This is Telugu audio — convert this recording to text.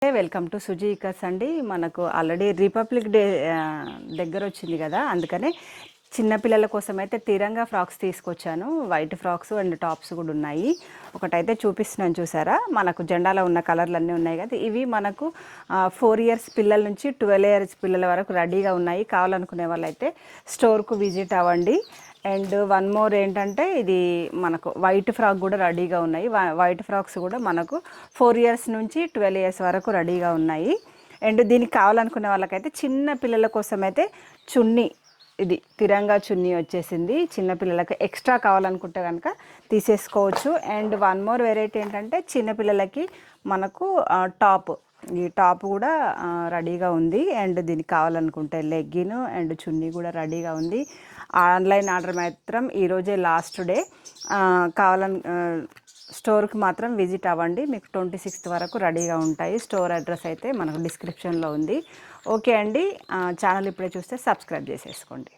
వెల్కమ్ టు సుజీకస్ అండి. మనకు ఆల్రెడీ రిపబ్లిక్ డే దగ్గర వచ్చింది కదా, అందుకనే చిన్నపిల్లల కోసం అయితే తిరంగా ఫ్రాక్స్ తీసుకొచ్చాను. వైట్ ఫ్రాక్స్ అండ్ టాప్స్ కూడా ఉన్నాయి. ఒకటైతే చూపిస్తున్నాను, చూసారా? మనకు జెండాలో ఉన్న కలర్లు అన్నీ ఉన్నాయి కదా. ఇవి మనకు 4 ఇయర్స్ పిల్లల నుంచి 12 ఇయర్స్ పిల్లల వరకు రెడీగా ఉన్నాయి. కావాలనుకునే వాళ్ళైతే స్టోర్కు విజిట్ అవ్వండి. అండ్ వన్ మోర్ ఏంటంటే, ఇది మనకు వైట్ ఫ్రాక్ కూడా రెడీగా ఉన్నాయి. వైట్ ఫ్రాక్స్ కూడా మనకు 4 ఇయర్స్ నుంచి 12 ఇయర్స్ వరకు రెడీగా ఉన్నాయి. అండ్ దీనికి కావాలనుకునే వాళ్ళకైతే చిన్న పిల్లల కోసం అయితే చున్నీ, ఇది తిరంగా చున్నీ వచ్చేసింది. చిన్నపిల్లలకి ఎక్స్ట్రా కావాలనుకుంటే కనుక తీసేసుకోవచ్చు. అండ్ వన్ మోర్ వెరైటీ ఏంటంటే, చిన్నపిల్లలకి మనకు టాప్, ఈ టాప్ కూడా రెడీగా ఉంది. అండ్ దీనికి కావాలనుకుంటే లెగ్గిన్ అండ్ చున్నీ కూడా రెడీగా ఉంది. ఆన్లైన్ ఆర్డర్ మాత్రం ఈరోజే లాస్ట్ డే. కావాలని స్టోర్కి మాత్రం విజిట్ అవ్వండి. మీకు 26th వరకు రెడీగా ఉంటాయి. స్టోర్ అడ్రస్ అయితే మనకు డిస్క్రిప్షన్లో ఉంది. ఓకే అండి, ఛానల్ ఇప్పుడే చూస్తే సబ్స్క్రైబ్ చేసేసుకోండి.